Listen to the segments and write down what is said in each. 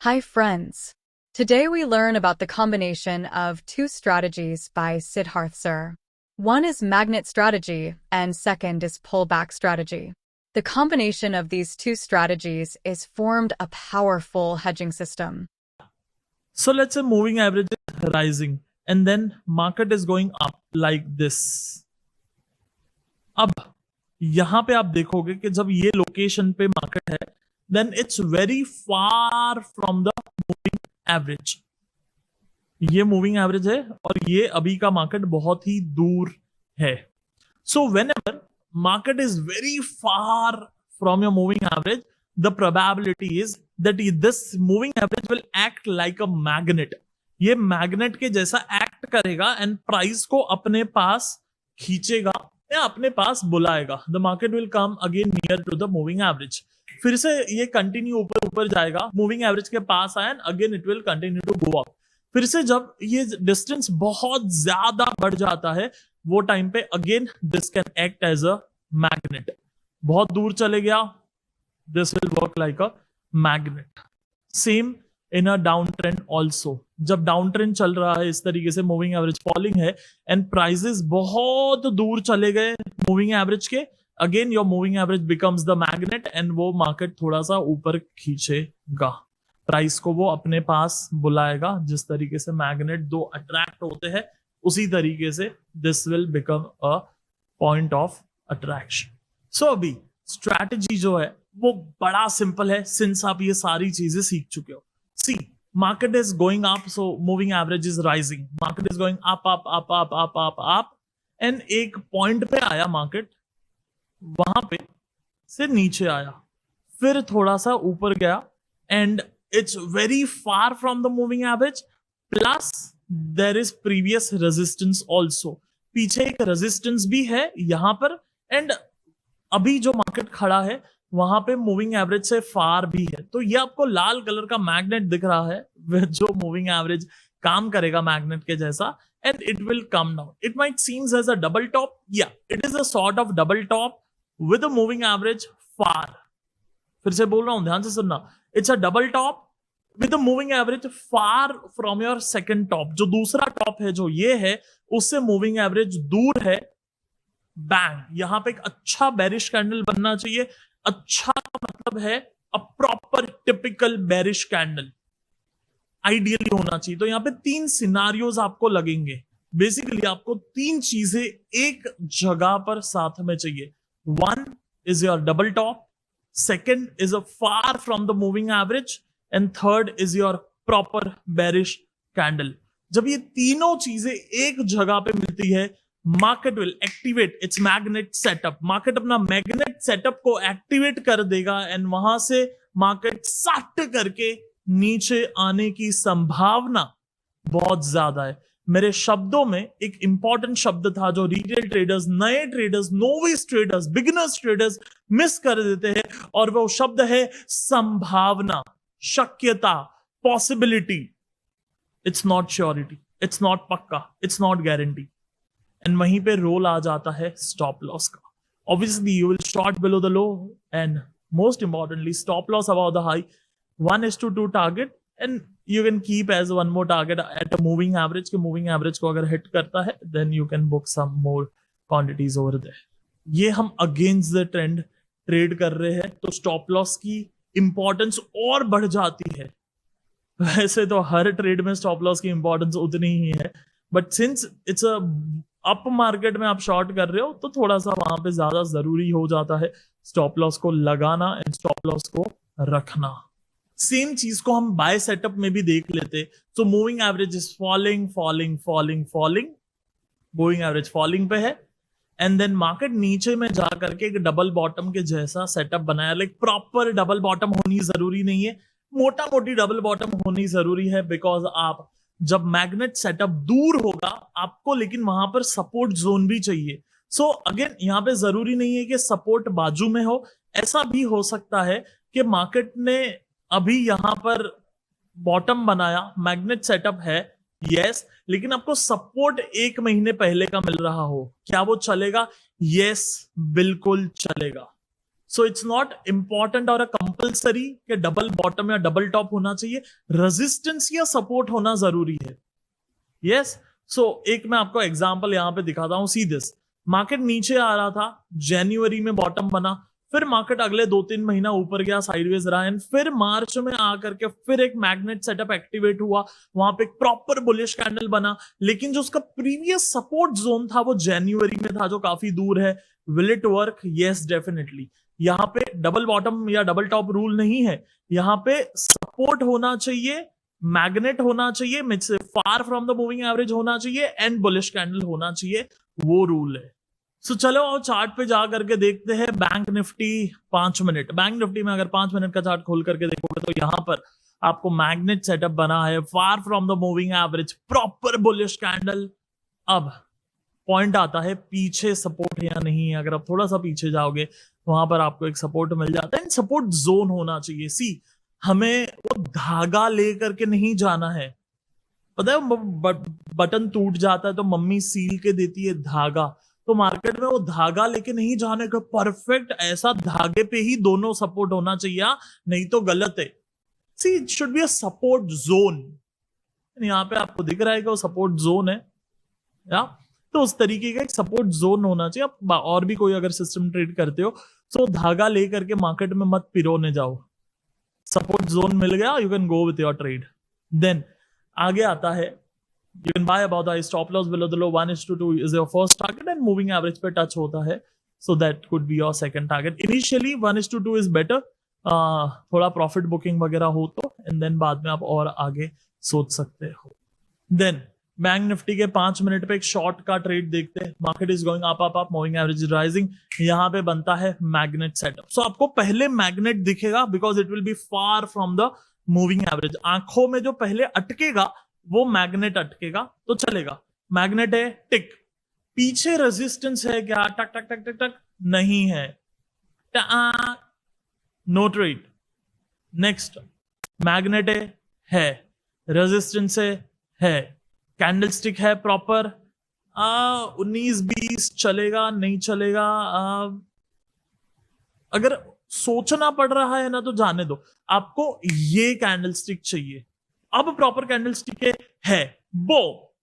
Hi friends. Today we learn about the combination of two strategies by Siddharth Sir. One is magnet strategy and second is pullback strategy. The combination of these two strategies is formed a powerful hedging system. So let's say moving average is rising and then market is going up like this. अब यहां पे आप देखोगे कि जब ये location पे market है then it's very far from the moving average. ये मूविंग एवरेज है और ये अभी का मार्केट बहुत ही दूर है. So whenever market is very far from your moving average, the probability is that this moving average will act like a magnet. ये मैग्नेट के जैसा एक्ट करेगा एंड प्राइस को अपने पास खींचेगा या अपने पास बुलाएगा. The market will come again near to the moving average. फिर से ये कंटिन्यू ऊपर ऊपर जाएगा, मूविंग एवरेज के पास आया and again it will continue to go up. फिर से जब ये डिस्टेंस बहुत ज्यादा बढ़ जाता है वो टाइम पे again this can act as a magnet. बहुत दूर चले गया, this will work like a magnet. Same in a down trend also. जब डाउन ट्रेंड चल रहा है इस तरीके से, मूविंग एवरेज फॉलिंग है एंड प्राइसेस बहुत दूर चले गए मूविंग एवरेज के, again your moving average becomes the magnet and वो मार्केट थोड़ा सा ऊपर खींचेगा, प्राइस को वो अपने पास बुलाएगा. जिस तरीके से मैग्नेट दो अट्रैक्ट होते हैं उसी तरीके से this will become a point of attraction. So अभी स्ट्रैटेजी जो है वो बड़ा सिंपल है सिंस आप ये सारी चीजें सीख चुके हो. सी, market is going up, so moving average is rising. Market is going up, up, up, up, up, up, up, and एक पॉइंट पे आया मार्केट, वहां पे से नीचे आया, फिर थोड़ा सा ऊपर गया and it's very far from the moving average. Plus there is previous resistance also. पीछे एक रेजिस्टेंस भी है यहां पर एंड अभी जो मार्केट खड़ा है वहां पे मूविंग एवरेज से फार भी है. तो ये आपको लाल कलर का मैग्नेट दिख रहा है जो मूविंग एवरेज काम करेगा मैग्नेट के जैसा and it will come down. It might seems as a double top. या it is a sort of double top with a moving average far. फिर से बोल रहा हूं, ध्यान से सुनना. It's a double top with a moving average far from your second top. जो दूसरा टॉप है जो ये है उससे मूविंग एवरेज दूर है. बैंग, यहां पे एक अच्छा बेरिश कैंडल बनना चाहिए. अच्छा मतलब है a proper typical bearish candle ideally होना चाहिए. तो यहां पे तीन सिनारियोज आपको लगेंगे. बेसिकली आपको तीन चीजें एक जगह पर साथ में चाहिए. One is your double top, second is a far from the moving average and third is your proper bearish candle. जब ये तीनों चीजें एक जगह पे मिलती है, market will activate it's magnet setup. Market अपना मैग्नेट सेटअप को एक्टिवेट कर देगा एंड वहां से मार्केट सट करके नीचे आने की संभावना बहुत ज्यादा है. मेरे शब्दों में एक इंपॉर्टेंट शब्द था जो रिटेल ट्रेडर्स, नए traders, novice traders, beginners traders miss कर देते हैं और वो शब्द है संभावना, शक्यता, possibility. It's not surety, it's not पक्का, इट्स नॉट गारंटी. एंड वहीं पे रोल आ जाता है स्टॉप लॉस का. Obviously you will short below the low and most importantly stop loss about the high. 1:2 target and you can keep as one more target at a moving average. के moving average को अगर hit करता है then you can book some more quantities over there. ये हम against the trend trade कर रहे हैं तो स्टॉप लॉस की इंपॉर्टेंस और बढ़ जाती है. वैसे तो हर ट्रेड में स्टॉप लॉस की इंपॉर्टेंस उतनी ही है, but since it's a up market में आप शॉर्ट कर रहे हो तो थोड़ा सा वहां पे ज्यादा जरूरी हो जाता है स्टॉप लॉस को लगाना एंड स्टॉप लॉस को रखना. सेम चीज को हम बाय सेटअप में भी देख लेते. तो moving average is falling falling falling falling, moving average falling पे है एंड देन मार्केट नीचे में जा करके एक डबल बॉटम के जैसा सेटअप बनाया. लाइक प्रॉपर डबल बॉटम होनी जरूरी नहीं है, मोटा मोटी डबल बॉटम होनी जरूरी है. बिकॉज आप जब मैग्नेट सेटअप दूर होगा आपको, लेकिन वहां पर सपोर्ट जोन भी चाहिए. सो अगेन यहां पे जरूरी नहीं है कि सपोर्ट बाजू में हो. ऐसा भी हो सकता है कि मार्केट ने अभी यहां पर बॉटम बनाया, मैग्नेट सेटअप है, यस, लेकिन आपको सपोर्ट 1 महीने पहले का मिल रहा हो. क्या वो चलेगा? यस, बिल्कुल चलेगा. सो इट्स नॉट इंपॉर्टेंट और कंपल्सरी कि डबल बॉटम या डबल टॉप होना चाहिए, रेजिस्टेंस या सपोर्ट होना जरूरी है। यस, सो एक मैं आपको एग्जांपल यहां पे दिखाता हूं। सी दिस, मार्केट नीचे आ रहा था, जनवरी में बॉटम बना, फिर मार्केट अगले 2-3 महीना ऊपर गया, साइडवेज रहा, एंड फिर मार्च में आकर के फिर एक मैग्नेट सेटअप एक्टिवेट हुआ, वहां पे एक प्रॉपर बुलिश कैंडल बना, लेकिन जो उसका प्रीवियस सपोर्ट जोन था वो जनवरी में था, जो काफी दूर है। Will it work? Yes, definitely. यहाँ पे डबल बॉटम या डबल टॉप रूल नहीं है, यहाँ पे सपोर्ट होना चाहिए, मैग्नेट होना चाहिए, फार फ्रॉम द मूविंग एवरेज होना चाहिए, एंड बुलिश कैंडल होना चाहिए, वो रूल है। सो चलो और चार्ट पे जा करके देखते हैं bank Nifty 5 minute. Bank Nifty में अगर 5 मिनट का चार्ट खोल करके देखोगे तो यहां पर आपको मैग्नेट सेटअप बना है, फार from the moving average, proper bullish candle. अब पॉइंट आता है पीछे सपोर्ट या नहीं है। अगर आप थोड़ा सा पीछे जाओगे वहां पर आपको एक सपोर्ट मिल जाता है, सपोर्ट जोन होना चाहिए। सी, हमें वो धागा लेकर के नहीं जाना है। पता है बटन टूट जाता है तो मम्मी सील के देती है धागा, तो मार्केट में वो धागा लेके नहीं जाने का, परफेक्ट ऐसा धागे पे ही दोनों सपोर्ट होना चाहिए, नहीं तो गलत है। See, it should be a support zone. यहाँ पे आपको दिख रहा है कि वो सपोर्ट जोन है, या तो उस तरीके का एक सपोर्ट जोन होना चाहिए। आप और भी कोई अगर सिस्टम ट्रेड करते हो तो धागा लेकर के मार्केट में मत पिरोने जाओ। सपोर्ट जोन मिल गया, you can go with your trade. Then आगे आता है, you can buy about the stop loss below the low 1:2 is your first target, and moving average पे टच होता है, so that could be your second target. Initially 1:2 is better, थोड़ा profit booking वगैरह हो तो, एंड देन बाद में आप और आगे सोच सकते हो। देन बैंक निफ्टी के 5 मिनट पे एक शॉर्ट का ट्रेड देखते हैं। Market is going up up up, moving average is rising, यहाँ पे बनता है मैग्नेट सेटअप। सो आपको पहले मैग्नेट दिखेगा because it will be far from the moving average. आंखों में जो पहले अटकेगा वो मैग्नेट अटकेगा तो चलेगा। मैग्नेट है, टिक। पीछे रेजिस्टेंस है क्या? टक टक टक टक टक, नहीं है, नो ट्रेड। नेक्स्ट, मैग्नेट है, रेजिस्टेंस है, कैंडलस्टिक है प्रॉपर, 19-20 चलेगा नहीं चलेगा। अगर सोचना पड़ रहा है ना तो जाने दो, आपको ये कैंडलस्टिक चाहिए। अब प्रॉपर कैंडलस्टिक है, बो,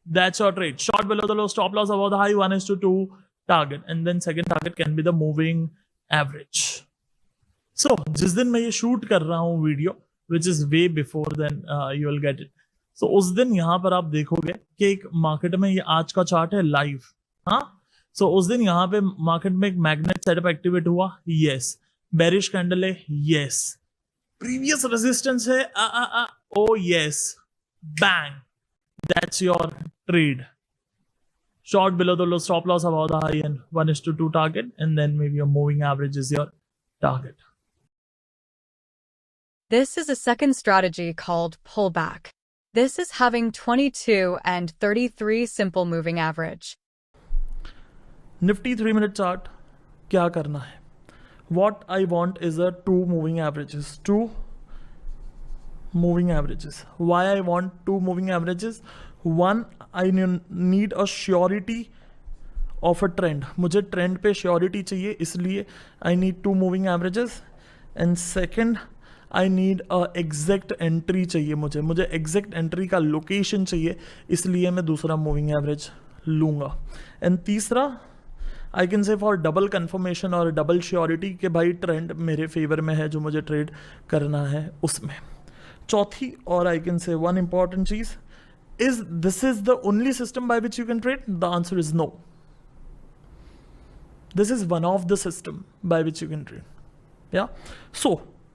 that's your trade. Short below the low, stop loss above the high, 1:2 target, and then second target can be the moving average. So जिस दिन मैं ये शूट कर रहा हूं video, which is way before then you will get it, so उस दिन यहां पर आप देखोगे कि एक मार्केट में, ये आज का चार्ट है लाइव, हाँ। सो उस दिन यहां पे मार्केट में एक मैग्नेट सेटअप एक्टिवेट हुआ, यस। बेरिश कैंडल है, यस। प्रीवियस रेजिस्टेंस है, oh yes, bang, that's your trade. Short below the low, stop loss above the high, and 1:2 target, and then maybe your moving average is your target. This is a second strategy called pullback. This is having 22 and 33 simple moving average. Nifty 3-minute chart, क्या करना है? What I want is a 2 moving averages. 2 moving averages. Why I want 2 moving averages? One, I need a surety of a trend. मुझे trend पे surety चाहिए, इसलिए I need 2 moving averages. And second, I need a exact entry चाहिए, मुझे exact entry का location चाहिए, इसलिए मैं दूसरा मूविंग एवरेज लूँगा। एंड तीसरा, I can say for double confirmation और डबल श्योरिटी कि भाई ट्रेंड मेरे फेवर में है, जो मुझे ट्रेड करना है उसमें। चौथी, और I can say one important चीज is, this is the only system by which you can trade? The answer is no. This is one of the system by which you can trade. Yeah. So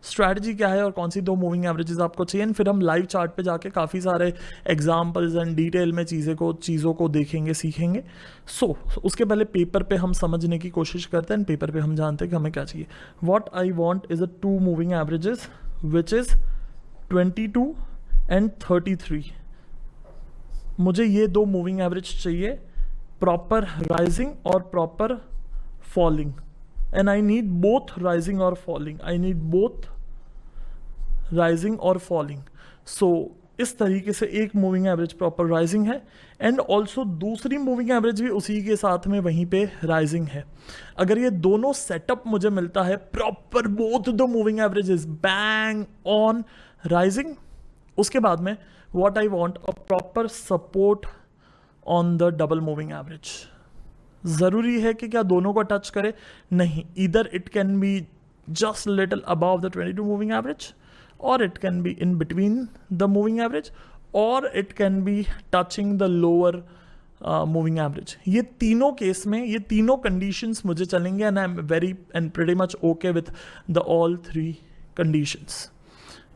strategy क्या है और कौन सी 2 moving averages आपको चाहिए, फिर हम live chart पे जाके काफ़ी सारे एग्जांपल्स एंड डिटेल में चीज़ों को देखेंगे, सीखेंगे। सो उसके पहले पेपर पे हम समझने की कोशिश करते हैं, पेपर पे हम जानते हैं कि हमें क्या चाहिए। What I want is a 2 moving averages which is 22 and 33। मुझे ये 2 मूविंग एवरेज चाहिए, प्रॉपर राइजिंग और proper falling, and I need both rising or falling. I need both rising or falling. So इस तरीके से एक मूविंग एवरेज प्रॉपर राइजिंग है and also दूसरी मूविंग एवरेज भी उसी के साथ में वहीं पे राइजिंग है। अगर ये दोनों सेटअप मुझे मिलता है proper, both the moving averages bang on rising, उसके बाद में what I want a proper support on the double moving average. जरूरी है कि क्या दोनों को टच करे? नहीं, either it can be just little above the 22 moving average, or it can be in between the moving average, or it can be touching the lower moving average. ये तीनों केस में ये तीनों conditions मुझे चलेंगे and I'm very and pretty much okay with the all three conditions.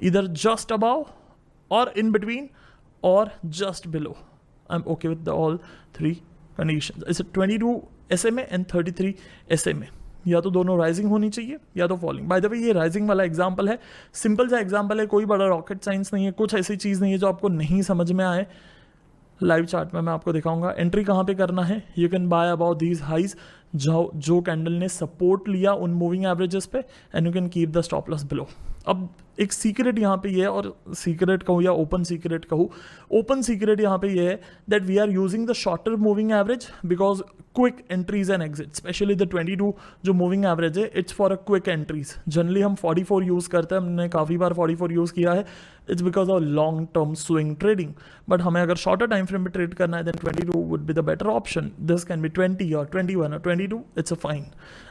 Either just above or in between or just below. I'm okay with the all three conditions. It's a 22 SMA and 33 SMA. या तो दोनों rising होनी चाहिए या तो falling. By the way ये rising वाला example है, सिंपल सा एग्जांपल है, कोई बड़ा रॉकेट साइंस नहीं है, कुछ ऐसी चीज़ नहीं है जो आपको नहीं समझ में आए। लाइव चार्ट में मैं आपको दिखाऊंगा एंट्री कहाँ पे करना है। You can buy about these highs, जो कैंडल ने सपोर्ट लिया उन मूविंग एवरेजेस पे, and you can keep the stop loss below. अब एक सीक्रेट यहाँ पे ये है, और सीक्रेट कहूँ या ओपन सीक्रेट कहूँ, ओपन सीक्रेट यहाँ पे ये है that we are using the shorter moving average because quick entries and exit, specially the 22 जो मूविंग एवरेज है, it's for a quick entries. Generally हम 44 यूज़ करते हैं, हमने काफ़ी बार 44 यूज़ किया है, it's because of long term swing trading. But हमें अगर शॉर्टर टाइम फ्रेम पे ट्रेड करना है then 22 would be the better option. This can be 20 और 21 और 22, इट्स अ फाइन।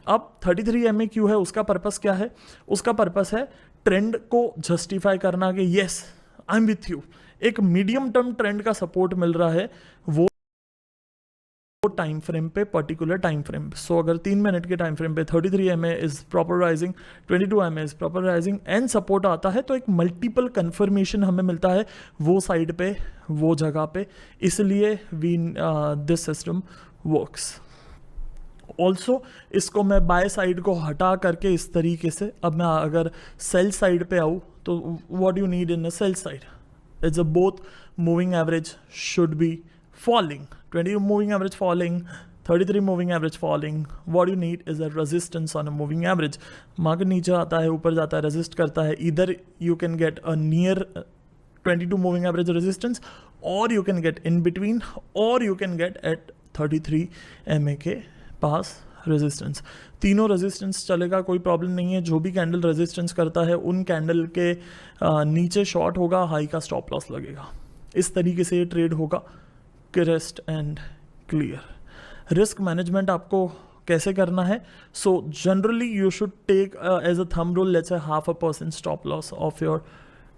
अब 33 MAQ है, उसका पर्पस क्या है? उसका पर्पस है ट्रेंड को जस्टिफाई करना कि yes I am with you, एक मीडियम टर्म ट्रेंड का सपोर्ट मिल रहा है वो टाइम फ्रेम पे, पर्टिकुलर टाइम फ्रेम पे। सो अगर 3 मिनट के टाइम फ्रेम पे 33 MA is proper rising, 22 MA is proper rising and support आता है, तो एक मल्टीपल कंफर्मेशन हमें मिलता है वो साइड पे, वो जगह पे, इसलिए we this system works. Also इसको मैं बाय साइड को हटा करके इस तरीके से, अब मैं अगर सेल साइड पे आऊँ तो what you need in a sell side, it's a both moving average should be falling, 20 moving average falling, 33 moving average falling. What you need is a resistance on a moving average. Market नीचे आता है, ऊपर जाता है, resist करता है, either you can get a near 22 moving average resistance, or you can get in between, or you can get at 33 MA के पास resistance. तीनों रेजिस्टेंस चलेगा, कोई प्रॉब्लम नहीं है। जो भी कैंडल रेजिस्टेंस करता है उन कैंडल के नीचे शॉर्ट होगा, हाई का स्टॉप लॉस लगेगा। इस तरीके से ये ट्रेड होगा crisp and clear. Risk management आपको कैसे करना है? So generally you should take as a thumb rule, let's say 0.5% stop loss of your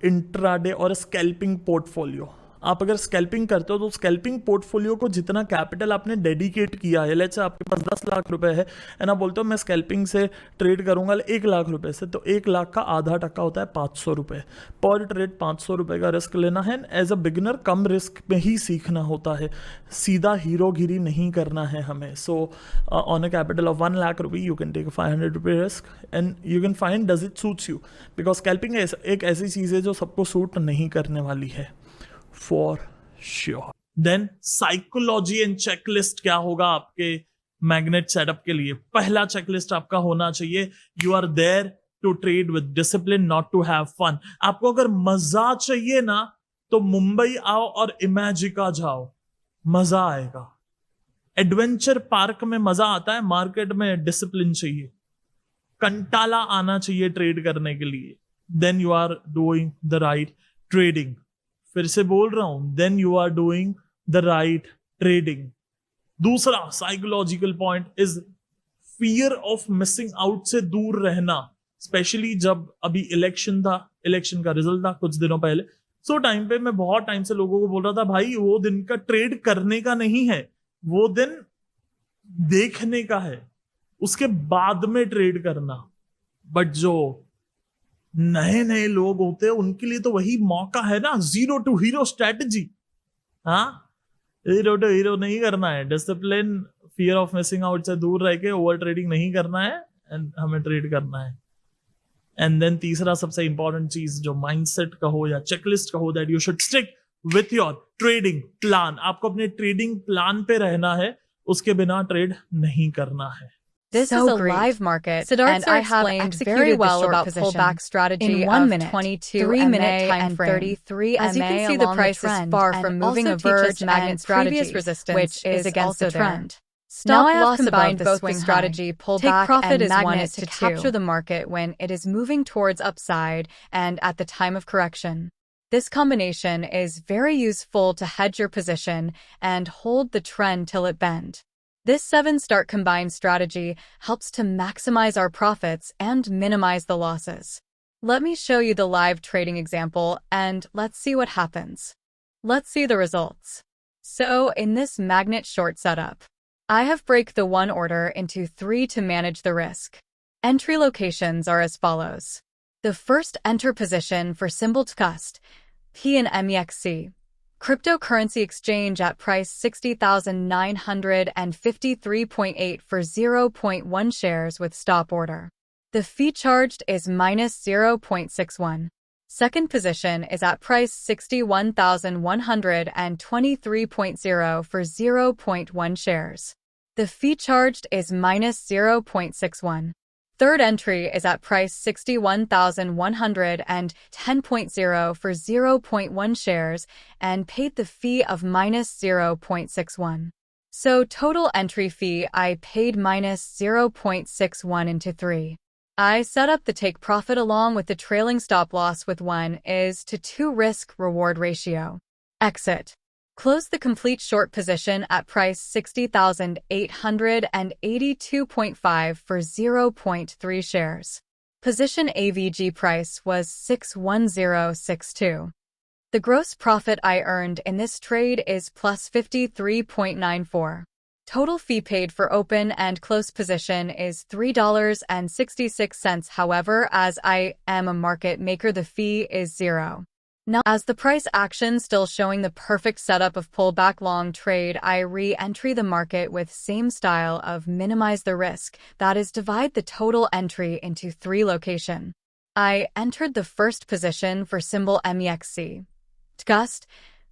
intraday और स्कैल्पिंग पोर्टफोलियो। आप अगर स्कैल्पिंग करते हो तो स्कैल्पिंग पोर्टफोलियो को जितना कैपिटल आपने डेडिकेट किया है, लेट्स से आपके पास 10 लाख रुपए है एंड आप बोलते हो मैं स्कैल्पिंग से ट्रेड करूंगा 1 लाख रुपए से, तो 1 लाख का आधा टक्का होता है 500 रुपए पर ट्रेड। 500 रुपए का रिस्क लेना है। एज अ बिगिनर कम रिस्क में ही सीखना होता है, सीधा हीरोगिरी नहीं करना है हमें। So on a capital of 1 lakh rupee you can take 500 रुपए risk and you can find does it suits you, because scalping एक ऐसी चीज़ है जो सबको सूट नहीं करने वाली है for sure. Then psychology and checklist क्या होगा आपके मैग्नेट सेटअप के लिए? पहला चेकलिस्ट आपका होना चाहिए, you are there to trade with discipline, not to have fun. आपको अगर मजा चाहिए ना तो मुंबई आओ और इमेजिका जाओ, मजा आएगा। एडवेंचर पार्क में मजा आता है, मार्केट में डिसिप्लिन चाहिए, कंटाला आना चाहिए ट्रेड करने के लिए। Then you are doing the right trading. फिर से बोल रहा हूं, then you are doing the right trading. दूसरा psychological point is fear of missing out से दूर रहना, स्पेशली जब अभी इलेक्शन था, इलेक्शन का रिजल्ट था कुछ दिनों पहले। सो टाइम पे मैं बहुत टाइम से लोगों को बोल रहा था भाई वो दिन का ट्रेड करने का नहीं है, वो दिन देखने का है, उसके बाद में ट्रेड करना। बट जो नए नए लोग होते हैं उनके लिए तो वही मौका है ना, 0 to hero स्ट्रेटेजी। हाँ, 0 to hero नहीं करना है, discipline, fear of missing out से दूर रह के ओवर ट्रेडिंग नहीं करना है एंड हमें ट्रेड करना है। एंड देन तीसरा सबसे इंपॉर्टेंट चीज जो माइंडसेट कहो या चेकलिस्ट कहो, that you should stick with your trading plan. आपको अपने ट्रेडिंग प्लान पे रहना है, उसके बिना ट्रेड नहीं करना है। This is a live market, and I have explained very well about pullback strategy in 1 minute, 22 3-minute time frame. 33 As you can see, the price is far from moving a verge magnet strategy, resistance, which is against the trend. Stop loss combined both the strategy pullback profit and magnet to capture the market when it is moving towards upside and at the time of correction. This combination is very useful to hedge your position and hold the trend till it bend. This 7-start combined strategy helps to maximize our profits and minimize the losses. Let me show you the live trading example and let's see what happens. Let's see the results. So in this magnet short setup, I have break the 1 order into 3 to manage the risk. Entry locations are as follows. The first enter position for symbol TCUST, P and MEXC. Cryptocurrency exchange at price 60,953.8 for 0.1 shares with stop order. The fee charged is minus 0.61. Second position is at price 61,123.0 for 0.1 shares. The fee charged is minus 0.61. Third entry is at price 61,110.0 for 0.1 shares and paid the fee of minus 0.61. So total entry fee I paid minus 0.61 into 3. I set up the take profit along with the trailing stop loss with 1 is to 2 risk reward ratio. Exit. Close the complete short position at price 60,882.5 for 0.3 shares. Position AVG price was 61062. The gross profit I earned in this trade is plus 53.94. Total fee paid for open and close position is $3.66. However, as I am a market maker, the fee is 0. Now, as the price action still showing the perfect setup of pullback long trade, I re-entry the market with same style of minimize the risk, that is divide the total entry into 3 location. I entered the first position for symbol MEXC. TCUST,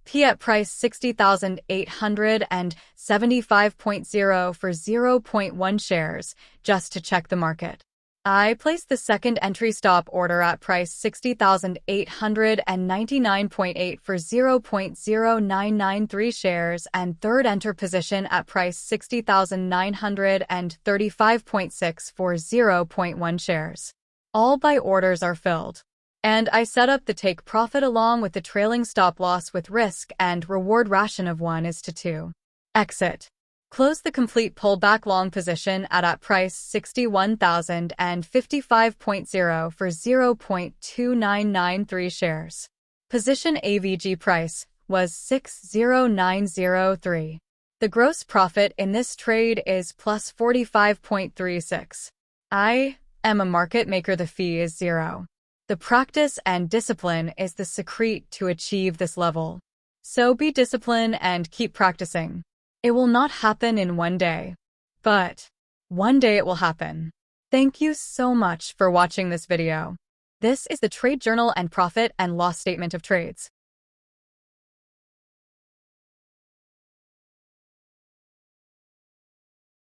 P at price 60,875.0 for 0.1 shares, just to check the market. I placed the second entry stop order at price 60,899.8 for 0.0993 shares and third enter position at price 60,935.6 for 0.1 shares. All buy orders are filled. And I set up the take profit along with the trailing stop loss with risk and reward ration of 1 is to 2. Exit. Close the complete pullback long position at price 61,055.0 for 0.2993 shares. Position AVG price was 60903. The gross profit in this trade is plus 45.36. I am a market maker, the fee is 0. The practice and discipline is the secret to achieve this level. So be disciplined and keep practicing. It will not happen in one day, but one day it will happen. Thank you so much for watching this video. This is the Trade Journal and Profit and Loss Statement of Trades.